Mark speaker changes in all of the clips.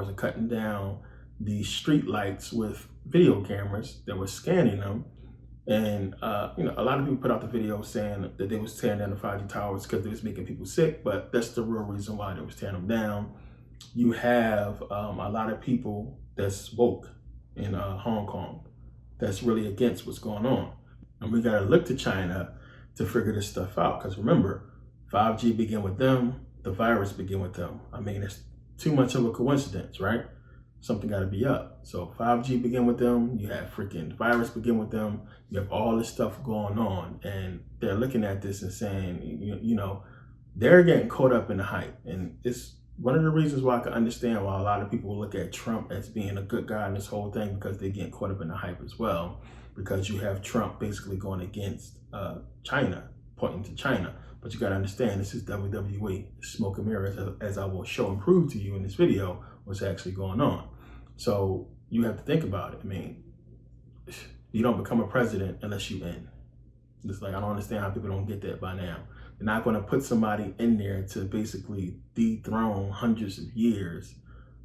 Speaker 1: Towers and cutting down the street lights with video cameras that were scanning them. And a lot of people put out the video saying that they was tearing down the 5G towers because they was making people sick, but that's the real reason why they was tearing them down. You have a lot of people that's woke in Hong Kong that's really against what's going on. And we got to look to China to figure this stuff out. Because remember, 5G began with them, the virus began with them. I mean, it's too much of a coincidence, right? Something got to be up. So 5G began with them. You have freaking virus begin with them. You have all this stuff going on. And they're looking at this and saying, they're getting caught up in the hype. And it's one of the reasons why I can understand why a lot of people look at Trump as being a good guy in this whole thing, because they get caught up in the hype as well. Because you have Trump basically going against China, pointing to China. But you got to understand, this is WWE, smoke and mirrors, as I will show and prove to you in this video what's actually going on. So you have to think about it. I mean, you don't become a president unless you win. It's like, I don't understand how people don't get that by now. They're not going to put somebody in there to basically dethrone hundreds of years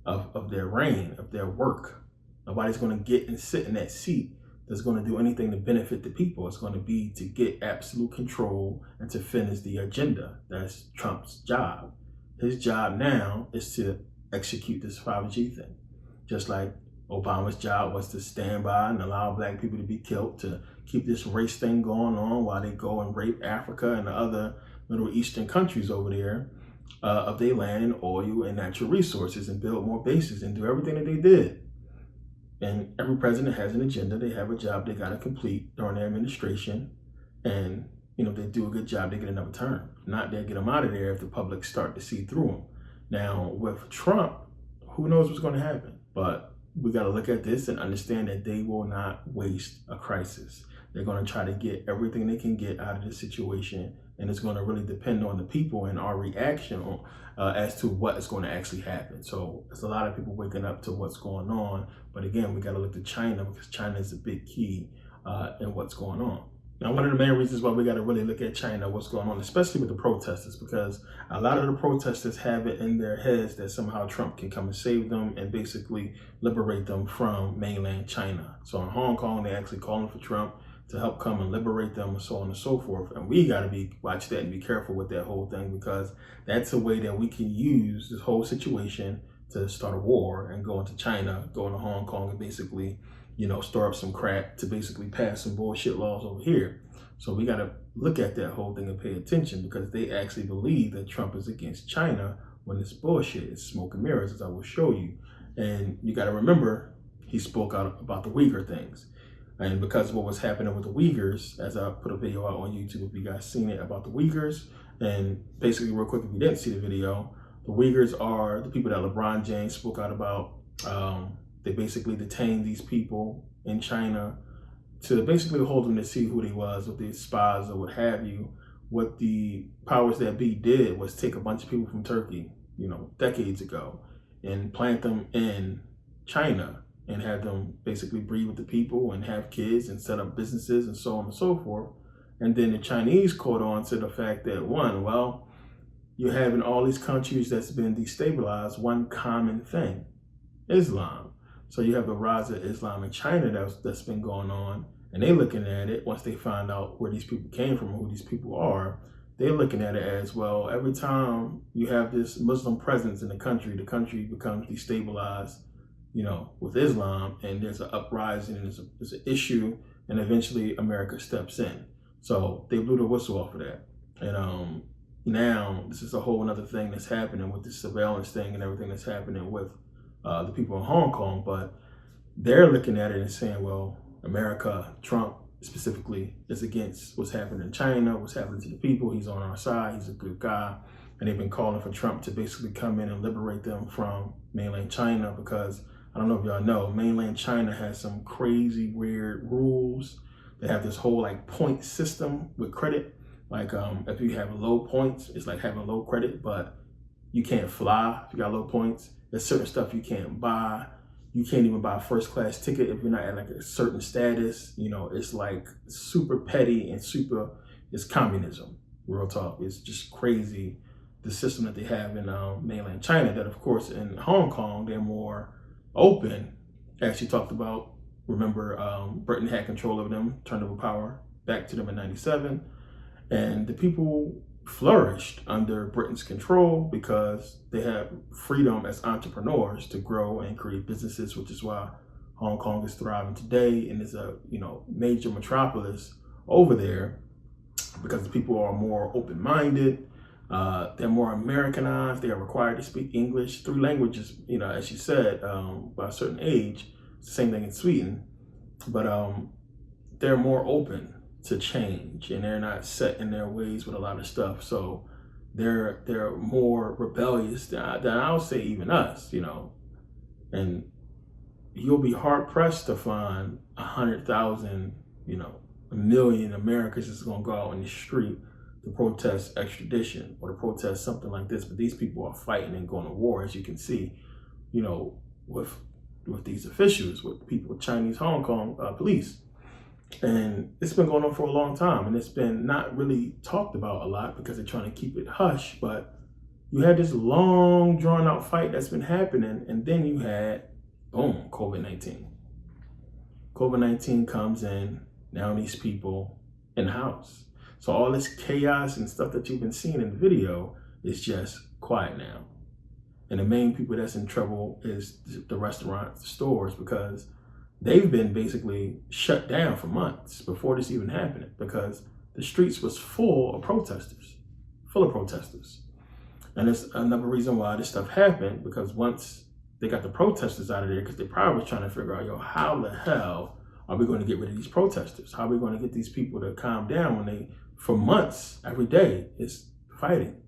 Speaker 1: of their reign, of their work. Nobody's going to get and sit in that seat that's going to do anything to benefit the people. It's going to be to get absolute control and to finish the agenda. That's Trump's job. His job now is to execute this 5G thing. Just like Obama's job was to stand by and allow black people to be killed, to keep this race thing going on while they go and rape Africa and the other Middle Eastern countries over there of their land and oil and natural resources, and build more bases and do everything that they did. And every president has an agenda. They have a job they got to complete during their administration. And, if they do a good job, they get another term. If not, they'll get them out of there if the public start to see through them. Now, with Trump, who knows what's going to happen? But we got to look at this and understand that they will not waste a crisis. They're going to try to get everything they can get out of this situation. And it's going to really depend on the people and our reaction as to what is going to actually happen. So there's a lot of people waking up to what's going on. But again, we got to look to China, because China is a big key in what's going on. Now, one of the main reasons why we got to really look at China, what's going on, especially with the protesters, because a lot of the protesters have it in their heads that somehow Trump can come and save them and basically liberate them from mainland China. So in Hong Kong, they're actually calling for Trump to help come and liberate them, and so on and so forth. And we got to watch that and be careful with that whole thing, because that's a way that we can use this whole situation to start a war and go into China, go into Hong Kong, and basically stir up some crap to basically pass some bullshit laws over here. So we got to look at that whole thing and pay attention, because they actually believe that Trump is against China when it's bullshit. It's smoke and mirrors, as I will show you. And you got to remember, he spoke out about the Uyghur things. And because of what was happening with the Uyghurs, as I put a video out on YouTube, if you guys seen it, about the Uyghurs. And basically, real quick, if you didn't see the video, the Uyghurs are the people that LeBron James spoke out about. They basically detained these people in China to basically hold them to see who they was, with these spies or what have you. What the powers that be did was take a bunch of people from Turkey, decades ago, and plant them in China and have them basically breed with the people and have kids and set up businesses and so on and so forth. And then the Chinese caught on to the fact that, you're having all these countries that's been destabilized, one common thing, Islam. So you have the rise of Islam in China that's been going on, and they're looking at it, once they find out where these people came from and who these people are, they're looking at it as, well, every time you have this Muslim presence in the country becomes destabilized, with Islam, and there's an uprising and there's an issue, and eventually America steps in. So they blew the whistle off of that. And now this is a whole another thing that's happening with this surveillance thing and everything that's happening with the people in Hong Kong. But they're looking at it and saying, well, America, Trump specifically, is against what's happening in China, what's happening to the people. He's on our side. He's a good guy. And they've been calling for Trump to basically come in and liberate them from mainland China, because I don't know if y'all know, mainland China has some crazy, weird rules. They have this whole point system with credit. If you have low points, it's like having low credit, but you can't fly if you got low points. There's certain stuff you can't buy. You can't even buy a first class ticket if you're not at a certain status. It's super petty and it's communism. Real talk. It's just crazy the system that they have in mainland China, that of course in Hong Kong, they're more open. As you talked about, remember Britain had control of them, turned over power back to them in 97. And the people flourished under Britain's control because they had freedom as entrepreneurs to grow and create businesses, which is why Hong Kong is thriving today and is a major metropolis over there, because the people are more open-minded. They're more Americanized. They are required to speak English, 3 languages, as you said, by a certain age. It's the same thing in Sweden, but they're more open to change, and they're not set in their ways with a lot of stuff. So they're more rebellious than I'll say even us, and you'll be hard pressed to find 100,000, a million Americans that's going to go out in the street to protest extradition or to protest something like this. But these people are fighting and going to war, as you can see, with these officials, with people, Chinese Hong Kong police. And it's been going on for a long time, and it's been not really talked about a lot because they're trying to keep it hush. But you had this long, drawn-out fight that's been happening, and then you had, boom, COVID-19. COVID-19 comes in, now these people in the house. So all this chaos and stuff that you've been seeing in the video is just quiet now. And the main people that's in trouble is the restaurants, the stores, because they've been basically shut down for months before this even happened, because the streets was full of protesters. And it's another reason why this stuff happened, because once they got the protesters out of there, because they probably was trying to figure out, how the hell are we going to get rid of these protesters? How are we going to get these people to calm down when they, for months, every day, is fighting?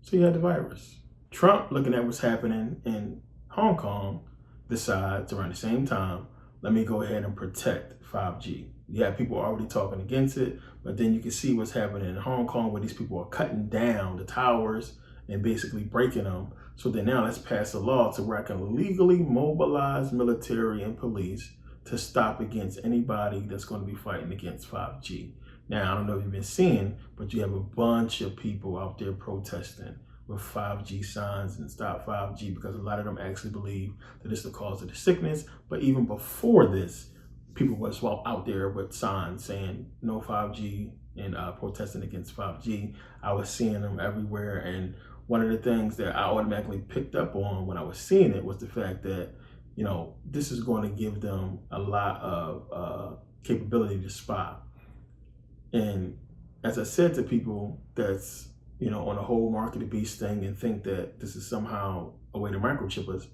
Speaker 1: So you had the virus. Trump, looking at what's happening in Hong Kong, decides around the same time, let me go ahead and protect 5G. You have people already talking against it, but then you can see what's happening in Hong Kong, where these people are cutting down the towers and basically breaking them. So then now let's pass a law to where I can legally mobilize military and police to stop against anybody that's going to be fighting against 5G. Now, I don't know if you've been seeing, but you have a bunch of people out there protesting with 5G signs and stop 5G, because a lot of them actually believe that it's the cause of the sickness. But even before this, people was out there with signs saying no 5G and protesting against 5G. I was seeing them everywhere. And one of the things that I automatically picked up on when I was seeing it was the fact that, this is going to give them a lot of capability to spy. And as I said to people that's, on the whole mark of the beast thing and think that this is somehow a way to microchip us,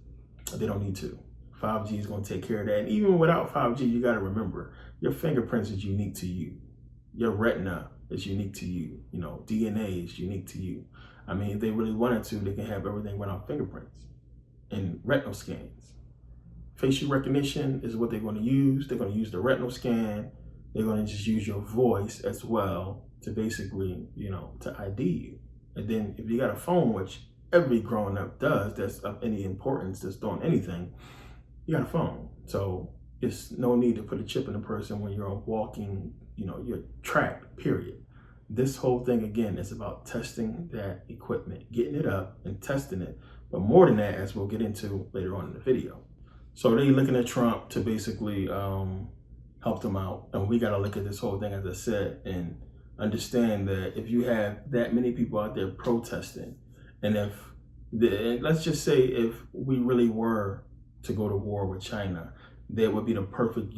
Speaker 1: they don't need to. 5G is going to take care of that. And even without 5G, you got to remember, your fingerprints is unique to you. Your retina is unique to you. DNA is unique to you. I mean, if they really wanted to, they can have everything run off fingerprints and retinal scans. Facial recognition is what they're going to use. They're going to use the retinal scan. They're going to just use your voice as well to basically, to ID you. And then if you got a phone, which every grown up does, that's of any importance, that's doing anything, you got a phone. So it's no need to put a chip in a person when you're walking, you're tracked, period. This whole thing, again, is about testing that equipment, getting it up and testing it. But more than that, as we'll get into later on in the video. So they're looking at Trump to basically help them out. And we got to look at this whole thing, as I said, and understand that if you have that many people out there protesting, and let's just say if we really were to go to war with China, that would be the perfect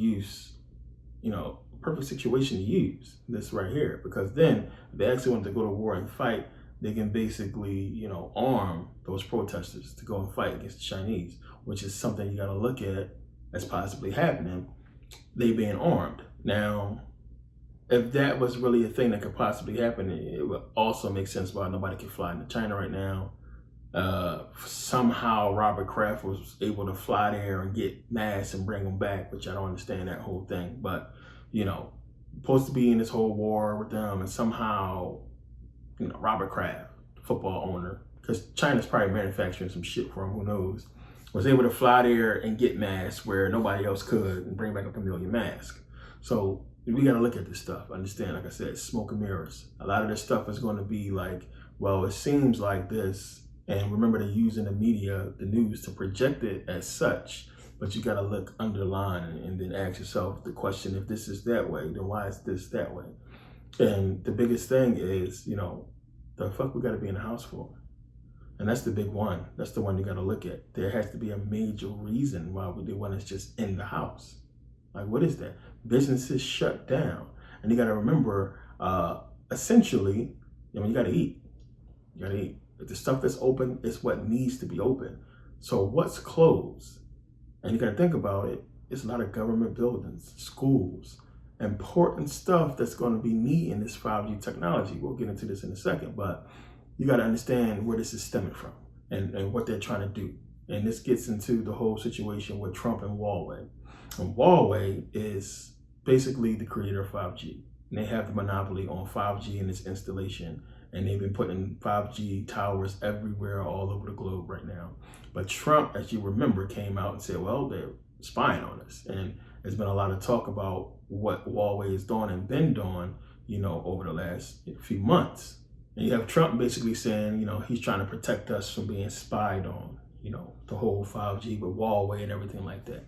Speaker 1: perfect situation to use this right here. Because then if they actually want to go to war and fight, they can basically, arm those protesters to go and fight against the Chinese, which is something you got to look at as possibly happening, they being armed. Now, if that was really a thing that could possibly happen, it would also make sense why nobody can fly into China right now. Somehow Robert Kraft was able to fly there and get masks and bring them back, which I don't understand that whole thing. But, supposed to be in this whole war with them, and somehow, Robert Kraft, football owner, because China's probably manufacturing some shit for him, who knows, was able to fly there and get masks where nobody else could and bring back up 1 million masks. So we got to look at this stuff. Understand, like I said, smoke and mirrors. A lot of this stuff is going to be like Well, it seems like this, and remember they're using the media, the news, to project it as such. But you got to look underline and then ask yourself the question: if this is that way, then why is this that way? And the biggest thing is, the fuck we got to be in the house for? And that's the big one. That's the one you got to look at. There has to be a major reason why they want us just in the house. Like, what is that? Businesses shut down. And you got to remember, essentially, you got to eat. You got to eat. But the stuff that's open is what needs to be open. So what's closed? And you got to think about it. It's a lot of government buildings, schools, important stuff that's going to be needing this 5G technology. We'll get into this in a second, but you got to understand where this is stemming from and what they're trying to do. And this gets into the whole situation with Trump and Huawei. And Huawei is basically the creator of 5G. And they have the monopoly on 5G and its installation. And they've been putting 5G towers everywhere all over the globe right now. But Trump, as you remember, came out and said, well, they're spying on us. And there's been a lot of talk about what Huawei is doing and been doing, over the last few months. And you have Trump basically saying, he's trying to protect us from being spied on, the whole 5G with Huawei and everything like that.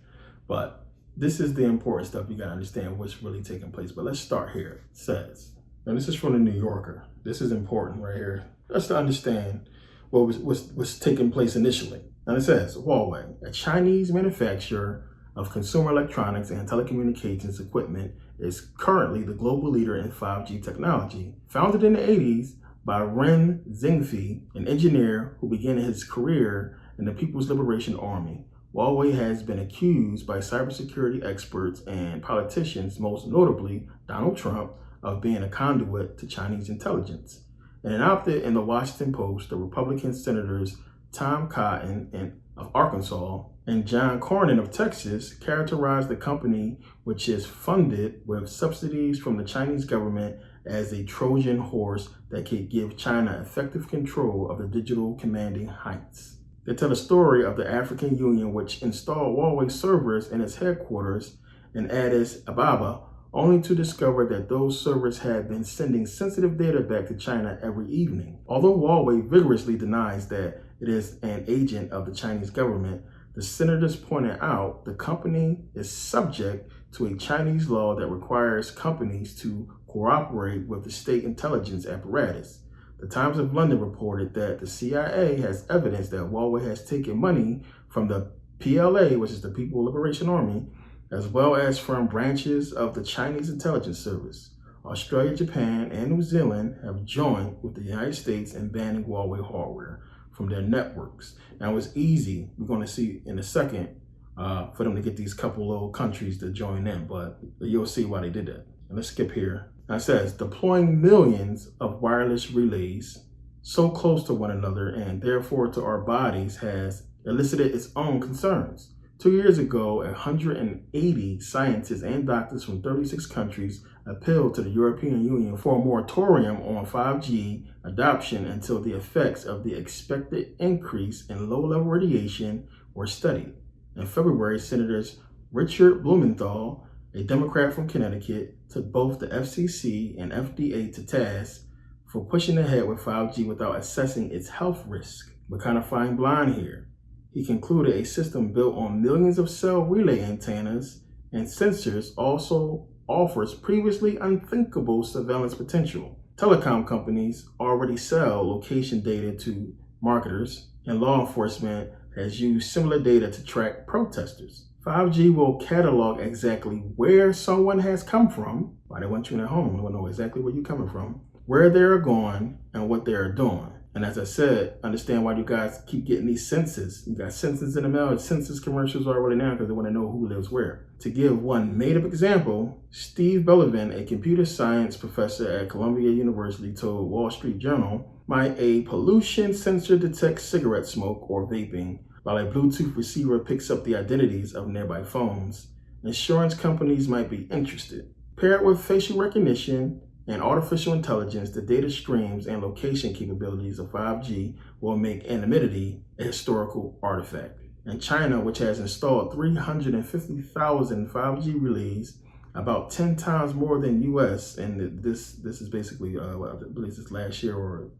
Speaker 1: But this is the important stuff. You got to understand what's really taking place. But let's start here. It says, and this is from the New Yorker. This is important right here. Just to understand what was taking place initially. And it says, Huawei, a Chinese manufacturer of consumer electronics and telecommunications equipment, is currently the global leader in 5G technology. Founded in the 80s by Ren Zhengfei, an engineer who began his career in the People's Liberation Army, Huawei has been accused by cybersecurity experts and politicians, most notably Donald Trump, of being a conduit to Chinese intelligence. In an op-ed in the Washington Post, the Republican senators Tom Cotton of Arkansas and John Cornyn of Texas characterized the company, which is funded with subsidies from the Chinese government, as a Trojan horse that could give China effective control of the digital commanding heights. They tell the story of the African Union, which installed Huawei servers in its headquarters in Addis Ababa, only to discover that those servers had been sending sensitive data back to China every evening. Although Huawei vigorously denies that it is an agent of the Chinese government, the senators pointed out the company is subject to a Chinese law that requires companies to cooperate with the state intelligence apparatus. The Times of London reported that the CIA has evidence that Huawei has taken money from the PLA, which is the People Liberation Army, as well as from branches of the Chinese intelligence service. Australia, Japan, and New Zealand have joined with the United States in banning Huawei hardware from their networks. Now, it's easy, we're going to see in a second, for them to get these couple little countries to join in, but you'll see why they did that. And let's skip here. Now it says, deploying millions of wireless relays so close to one another and therefore to our bodies has elicited its own concerns. 2 years ago, 180 scientists and doctors from 36 countries appealed to the European Union for a moratorium on 5G adoption until the effects of the expected increase in low-level radiation were studied. In February, Senators Richard Blumenthal, a Democrat from Connecticut, took both the FCC and FDA to task for pushing ahead with 5G without assessing its health risk. We're kind of flying blind here. He concluded a system built on millions of cell relay antennas and sensors also offers previously unthinkable surveillance potential. Telecom companies already sell location data to marketers, and law enforcement has used similar data to track protesters. 5G will catalog exactly where someone has come from. Why they want you in their home, they will know exactly where you're coming from, where they're going, and what they're doing. And as I said, understand why you guys keep getting these census. You got census in the mail, census commercials already now because they want to know who lives where. To give one made-up example, Steve Bellovin, a computer science professor at Columbia University, told Wall Street Journal, might a pollution sensor detect cigarette smoke or vaping, while a Bluetooth receiver picks up the identities of nearby phones, insurance companies might be interested. Paired with facial recognition and artificial intelligence, the data streams and location capabilities of 5G will make anonymity a historical artifact. And China, which has installed 350,000 5G relays, about 10 times more than US. And this is basically, I believe this last year or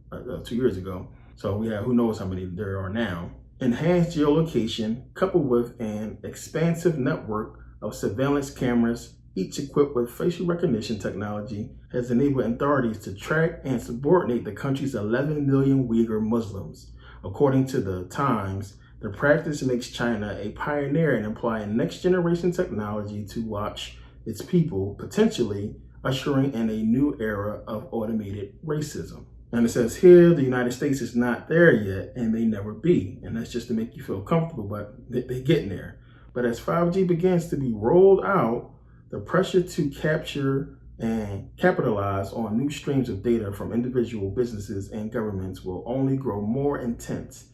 Speaker 1: 2 years ago. So we have, who knows how many there are now. Enhanced geolocation coupled with an expansive network of surveillance cameras, each equipped with facial recognition technology, has enabled authorities to track and subordinate the country's 11 million Uyghur Muslims. According to the Times, the practice makes China a pioneer in employing next-generation technology to watch its people, potentially ushering in a new era of automated racism. And it says here, the United States is not there yet and may never be. And that's just to make you feel comfortable, but they're getting there. But as 5G begins to be rolled out, the pressure to capture and capitalize on new streams of data from individual businesses and governments will only grow more intense.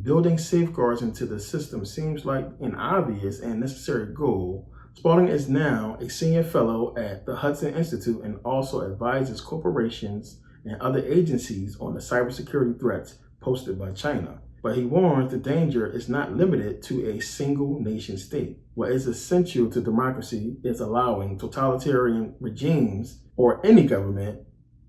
Speaker 1: Building safeguards into the system seems like an obvious and necessary goal. Spalding is now a senior fellow at the Hudson Institute and also advises corporations and other agencies on the cybersecurity threats posted by China. But he warns the danger is not limited to a single nation state. What is essential to democracy is allowing totalitarian regimes or any government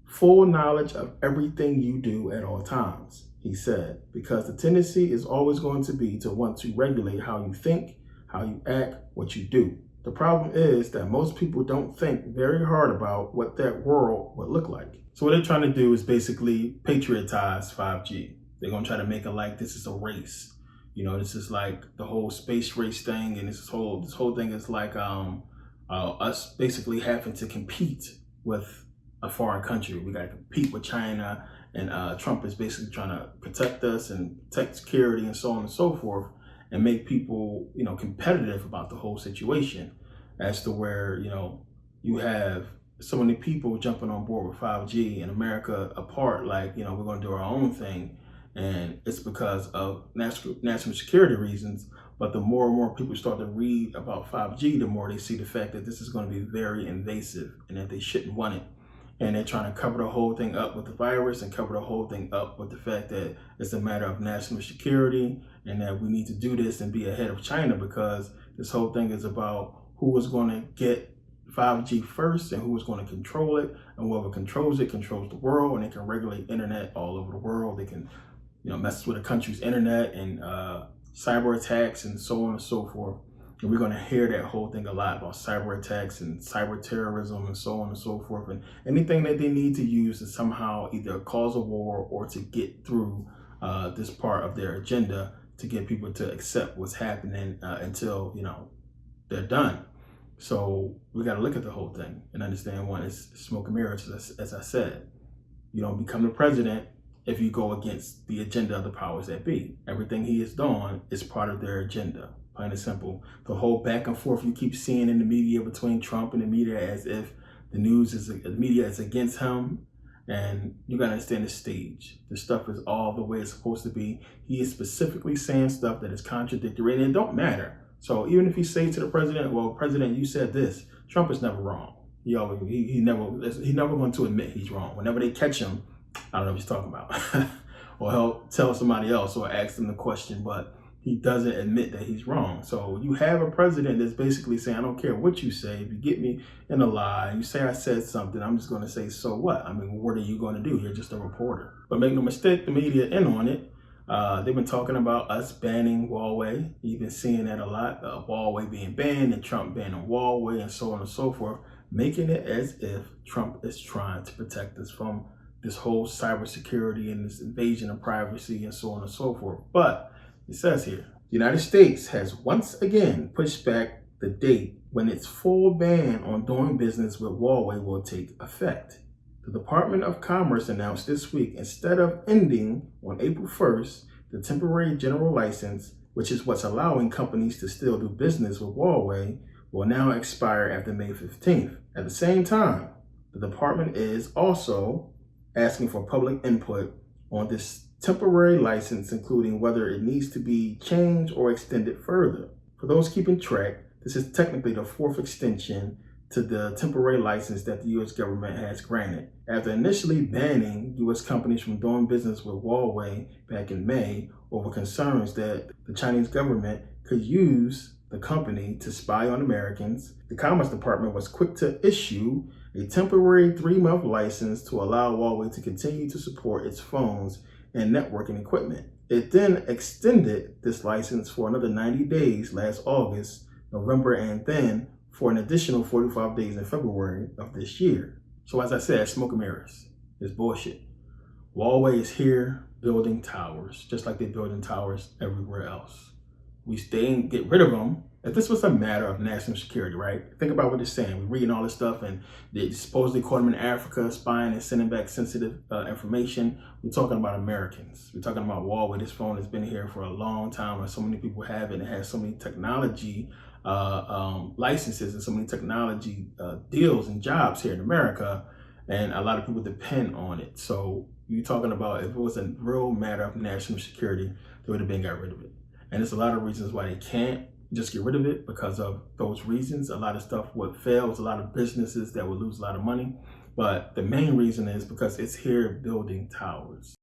Speaker 1: full knowledge of everything you do at all times, he said, because the tendency is always going to be to want to regulate how you think, how you act, what you do. The problem is that most people don't think very hard about what that world would look like. So what they're trying to do is basically patriotize 5G. They're going to try to make it like this is a race. You know, this is like the whole space race thing, and this whole thing is like us basically having to compete with a foreign country. We got to compete with China, and Trump is basically trying to protect us and protect security and so on and so forth, and make people, you know, competitive about the whole situation, as to where, you know, you have so many people jumping on board with 5G and America apart, like, you know, we're going to do our own thing. And it's because of national security reasons. But the more and more people start to read about 5G, the more they see the fact that this is going to be very invasive and that they shouldn't want it. And they're trying to cover the whole thing up with the virus and cover the whole thing up with the fact that it's a matter of national security and that we need to do this and be ahead of China, because this whole thing is about who is going to get 5G first and who is going to control it. And whoever controls it controls the world, and they can regulate internet all over the world. They can, you know, mess with a country's internet and cyber attacks and so on and so forth. And we're going to hear that whole thing a lot about cyber attacks and cyber terrorism and so on and so forth. And anything that they need to use to somehow either cause a war or to get through this part of their agenda to get people to accept what's happening until, you know, they're done. So we got to look at the whole thing and understand, one, it's smoke and mirrors, as I said. You don't become the president if you go against the agenda of the powers that be. Everything he has done is part of their agenda, plain and simple. The whole back and forth you keep seeing in the media between Trump and the media, as if the media is against him, and you gotta understand the stage. The stuff is all the way it's supposed to be. He is specifically saying stuff that is contradictory, and it don't matter. So even if he say to the president, "Well, President, you said this," Trump is never wrong. He never going to admit he's wrong. Whenever they catch him, I don't know what he's talking about, or he'll tell somebody else or ask them the question, but he doesn't admit that he's wrong. So you have a president that's basically saying, I don't care what you say. If you get me in a lie, you say I said something, I'm just going to say, so what? I mean, what are you going to do? You're just a reporter. But make no mistake, the media in on it. They've been talking about us banning Huawei. You've been seeing that a lot. Huawei being banned and Trump banning Huawei and so on and so forth, making it as if Trump is trying to protect us from this whole cybersecurity and this invasion of privacy and so on and so forth. But it says here, the United States has once again pushed back the date when its full ban on doing business with Huawei will take effect. The Department of Commerce announced this week, instead of ending on April 1st, the temporary general license, which is what's allowing companies to still do business with Huawei, will now expire after May 15th. At the same time, the department is also asking for public input on this temporary license, including whether it needs to be changed or extended further. For those keeping track, this is technically the fourth extension to the temporary license that the U.S. government has granted. After initially banning U.S. companies from doing business with Huawei back in May over concerns that the Chinese government could use the company to spy on Americans, the Commerce Department was quick to issue a temporary 3-month license to allow Huawei to continue to support its phones and networking equipment. It then extended this license for another 90 days last August, November, and then for an additional 45 days in February of this year. So as I said, smoke and mirrors. It's bullshit. Huawei is here building towers, just like they're building towers everywhere else. We stay and get rid of them. If this was a matter of national security, right? Think about what they're saying. We're reading all this stuff, and they supposedly caught them in Africa, spying and sending back sensitive information. We're talking about Americans. We're talking about Huawei. This phone has been here for a long time, and so many people have it. It has so many technology licenses and so many technology deals and jobs here in America, and a lot of people depend on it. So you're talking about if it was a real matter of national security, they would have been got rid of it. And there's a lot of reasons why they can't just get rid of it because of those reasons. A lot of stuff would fail. There's a lot of businesses that would lose a lot of money. But the main reason is because it's here building towers.